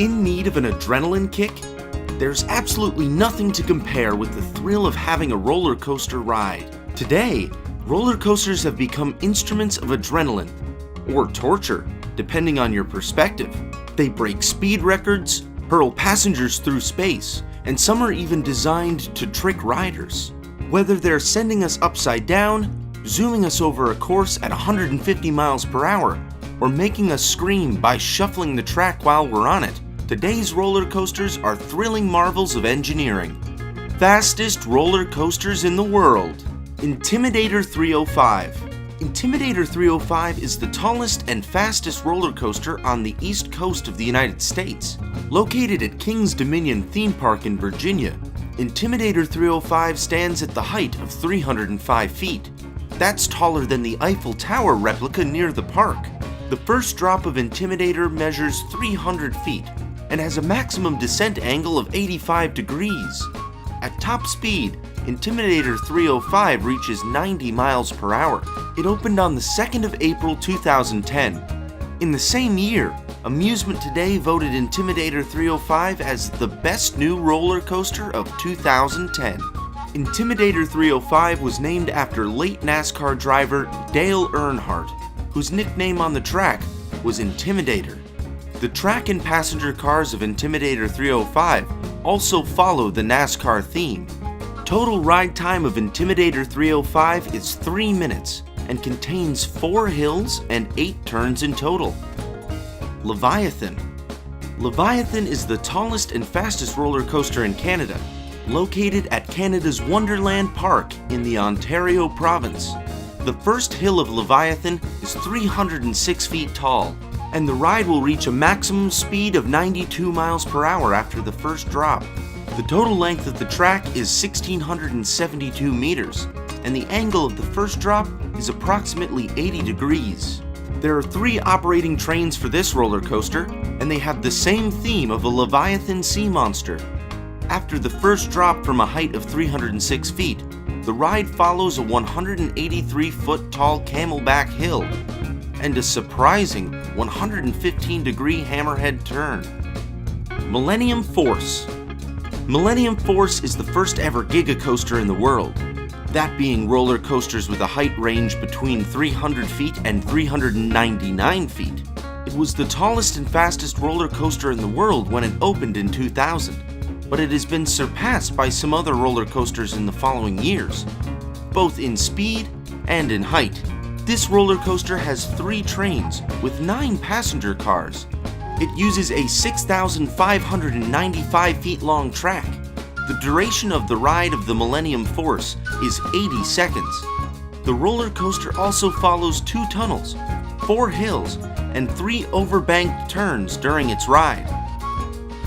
In need of an adrenaline kick? There's absolutely nothing to compare with the thrill of having a roller coaster ride. Today, roller coasters have become instruments of adrenaline, or torture, depending on your perspective. They break speed records, hurl passengers through space, and some are even designed to trick riders. Whether they're sending us upside down, zooming us over a course at 150 miles per hour, or making us scream by shuffling the track while we're on it, today's roller coasters are thrilling marvels of engineering. Fastest roller coasters in the world. Intimidator 305. Intimidator 305 is the tallest and fastest roller coaster on the east coast of the United States. Located at Kings Dominion Theme Park in Virginia, Intimidator 305 stands at the height of 305 feet. That's taller than the Eiffel Tower replica near the park. The first drop of Intimidator measures 300 feet and has a maximum descent angle of 85 degrees. At top speed, Intimidator 305 reaches 90 miles per hour. It opened on the 2nd of April 2010. In the same year, Amusement Today voted Intimidator 305 as the best new roller coaster of 2010. Intimidator 305 was named after late NASCAR driver Dale Earnhardt, whose nickname on the track was Intimidator. The track and passenger cars of Intimidator 305 also follow the NASCAR theme. Total ride time of Intimidator 305 is 3 minutes and contains 4 hills and 8 turns in total. Leviathan. Leviathan is the tallest and fastest roller coaster in Canada, located at Canada's Wonderland Park in the Ontario province. The first hill of Leviathan is 306 feet tall, and the ride will reach a maximum speed of 92 miles per hour after the first drop. The total length of the track is 1,672 meters, and the angle of the first drop is approximately 80 degrees. There are 3 operating trains for this roller coaster, and they have the same theme of a Leviathan sea monster. After the first drop from a height of 306 feet, the ride follows a 183-foot tall camelback hill and a surprising 115-degree hammerhead turn. Millennium Force. Millennium Force is the first ever giga coaster in the world, that being roller coasters with a height range between 300 feet and 399 feet. It was the tallest and fastest roller coaster in the world when it opened in 2000, but it has been surpassed by some other roller coasters in the following years, both in speed and in height. This roller coaster has 3 trains with 9 passenger cars. It uses a 6,595 feet long track. The duration of the ride of the Millennium Force is 80 seconds. The roller coaster also follows 2 tunnels, 4 hills, and 3 overbanked turns during its ride.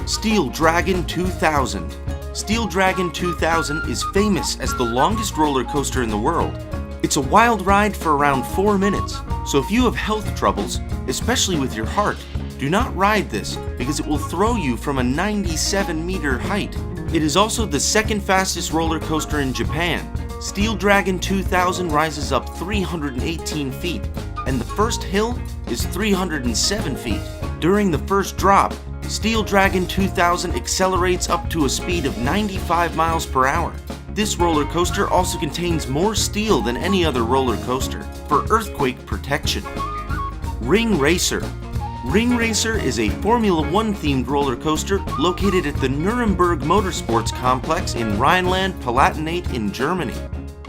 Steel Dragon 2000. Steel Dragon 2000 is famous as the longest roller coaster in the world. It's a wild ride for around 4 minutes, so if you have health troubles, especially with your heart, do not ride this because it will throw you from a 97-meter height. It is also the second fastest roller coaster in Japan. Steel Dragon 2000 rises up 318 feet, and the first hill is 307 feet. During the first drop, Steel Dragon 2000 accelerates up to a speed of 95 miles per hour. This roller coaster also contains more steel than any other roller coaster for earthquake protection. Ring Racer. Ring Racer is a Formula One themed roller coaster located at the Nuremberg Motorsports Complex in Rhineland-Palatinate in Germany.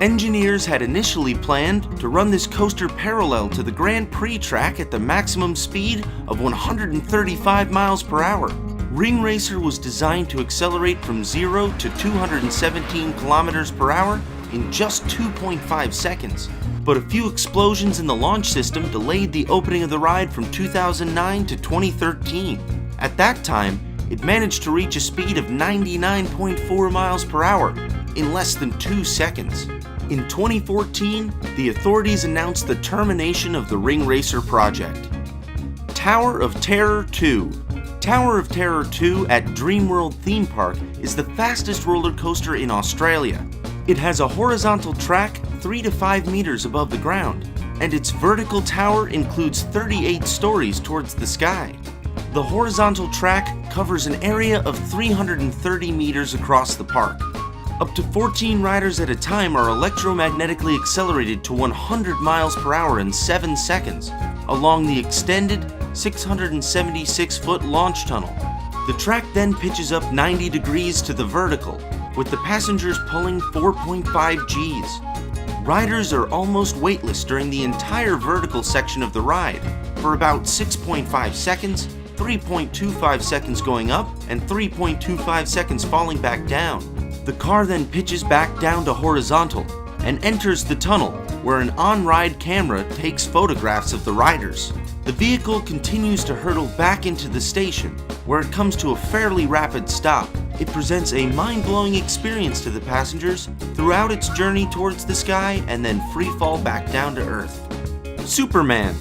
Engineers had initially planned to run this coaster parallel to the Grand Prix track at the maximum speed of 135 miles per hour. Ring Racer was designed to accelerate from 0 to 217 kilometers per hour in just 2.5 seconds. But a few explosions in the launch system delayed the opening of the ride from 2009 to 2013. At that time, it managed to reach a speed of 99.4 miles per hour in less than 2 seconds. In 2014, the authorities announced the termination of the Ring Racer project. Tower of Terror 2. Tower of Terror 2 at Dreamworld Theme Park is the fastest roller coaster in Australia. It has a horizontal track 3 to 5 meters above the ground, and its vertical tower includes 38 stories towards the sky. The horizontal track covers an area of 330 meters across the park. Up to 14 riders at a time are electromagnetically accelerated to 100 miles per hour in 7 seconds along the extended 676-foot launch tunnel. The track then pitches up 90 degrees to the vertical, with the passengers pulling 4.5 Gs. Riders are almost weightless during the entire vertical section of the ride, for about 6.5 seconds, 3.25 seconds going up, and 3.25 seconds falling back down. The car then pitches back down to horizontal and enters the tunnel, where an on-ride camera takes photographs of the riders. The vehicle continues to hurtle back into the station, where it comes to a fairly rapid stop. It presents a mind-blowing experience to the passengers throughout its journey towards the sky and then free fall back down to Earth. Superman.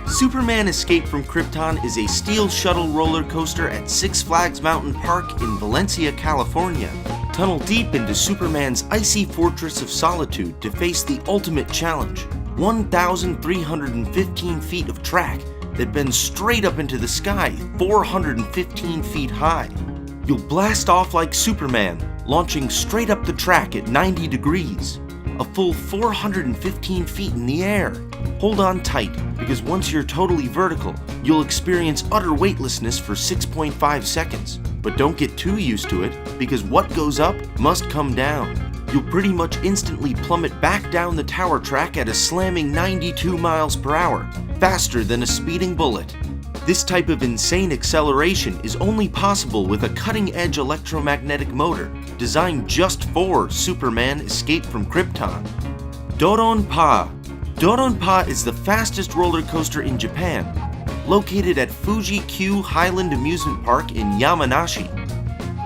Superman Escape from Krypton is a steel shuttle roller coaster at Six Flags Mountain Park in Valencia, California. Tunnel deep into Superman's icy fortress of solitude to face the ultimate challenge, 1,315 feet of track that bends straight up into the sky, 415 feet high. You'll blast off like Superman, launching straight up the track at 90 degrees, a full 415 feet in the air. Hold on tight, because once you're totally vertical, you'll experience utter weightlessness for 6.5 seconds. But don't get too used to it, because what goes up must come down. You'll pretty much instantly plummet back down the tower track at a slamming 92 miles per hour, faster than a speeding bullet. This type of insane acceleration is only possible with a cutting-edge electromagnetic motor designed just for Superman Escape from Krypton. Doronpa. Doronpa is the fastest roller coaster in Japan, located at Fuji-Q Highland Amusement Park in Yamanashi.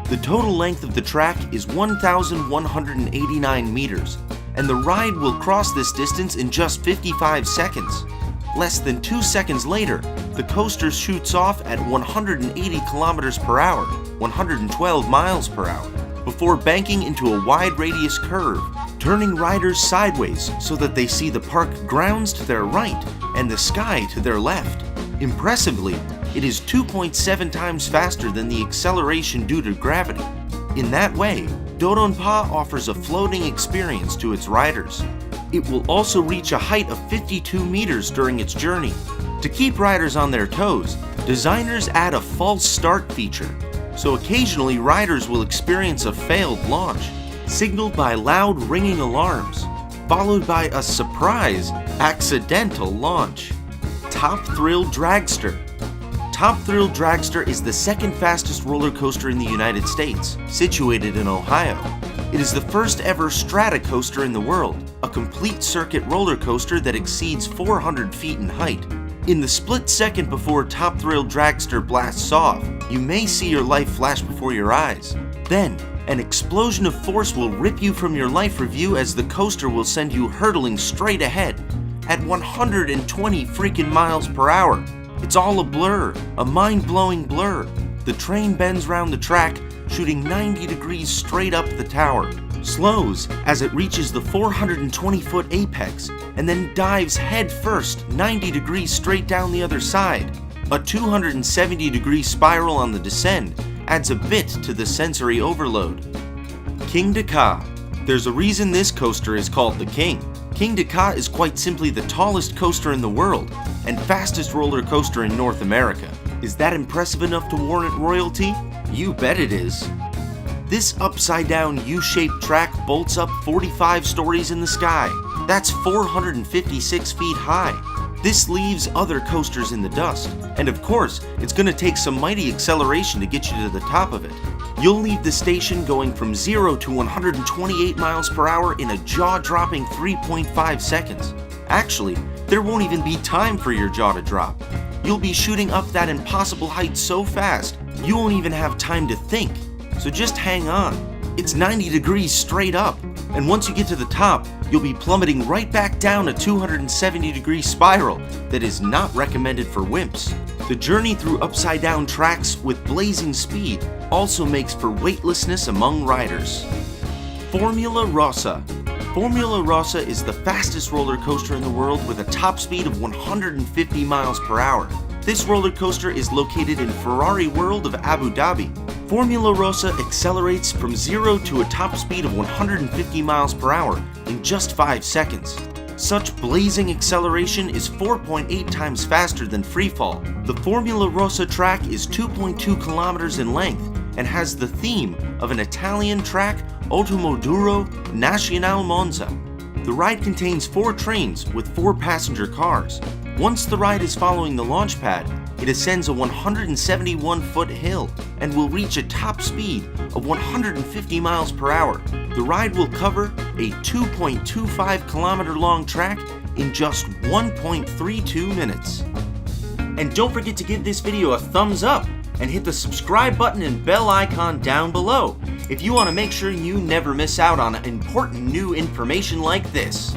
The total length of the track is 1,189 meters, and the ride will cross this distance in just 55 seconds. Less than 2 seconds later, the coaster shoots off at 180 kilometers per hour, 112 miles per hour, before banking into a wide radius curve, turning riders sideways so that they see the park grounds to their right and the sky to their left. Impressively, it is 2.7 times faster than the acceleration due to gravity. In that way, Doronpa offers a floating experience to its riders. It will also reach a height of 52 meters during its journey. To keep riders on their toes, designers add a false start feature, so occasionally riders will experience a failed launch, signaled by loud ringing alarms, followed by a surprise, accidental launch. Top Thrill Dragster. Top Thrill Dragster is the second fastest roller coaster in the United States, situated in Ohio. It is the first ever strata coaster in the world, a complete circuit roller coaster that exceeds 400 feet in height. In the split second before Top Thrill Dragster blasts off, you may see your life flash before your eyes. Then, an explosion of force will rip you from your life review as the coaster will send you hurtling straight ahead at 120 freaking miles per hour. It's all a blur, a mind-blowing blur. The train bends round the track, shooting 90 degrees straight up the tower, slows as it reaches the 420-foot apex, and then dives head first 90 degrees straight down the other side. A 270-degree spiral on the descent adds a bit to the sensory overload. King de Ka. There's a reason this coaster is called the King. King de Ka is quite simply the tallest coaster in the world and fastest roller coaster in North America. Is that impressive enough to warrant royalty? You bet it is. This upside-down U-shaped track bolts up 45 stories in the sky. That's 456 feet high. This leaves other coasters in the dust, and of course, it's going to take some mighty acceleration to get you to the top of it. You'll leave the station going from 0 to 128 miles per hour in a jaw-dropping 3.5 seconds. Actually, there won't even be time for your jaw to drop. You'll be shooting up that impossible height so fast, you won't even have time to think. So just hang on. It's 90 degrees straight up, and once you get to the top, you'll be plummeting right back down a 270-degree spiral that is not recommended for wimps. The journey through upside-down tracks with blazing speed also makes for weightlessness among riders. Formula Rossa. Formula Rossa is the fastest roller coaster in the world with a top speed of 150 miles per hour. This roller coaster is located in Ferrari World of Abu Dhabi. Formula Rossa accelerates from 0 to a top speed of 150 miles per hour in just 5 seconds. Such blazing acceleration is 4.8 times faster than freefall. The Formula Rossa track is 2.2 kilometers in length and has the theme of an Italian track, Automoduro Nazionale Monza. The ride contains 4 trains with 4 passenger cars. Once the ride is following the launch pad, it ascends a 171-foot hill and will reach a top speed of 150 miles per hour. The ride will cover a 2.25 kilometer long track in just 1.32 minutes. And don't forget to give this video a thumbs up and hit the subscribe button and bell icon down below if you want to make sure you never miss out on important new information like this.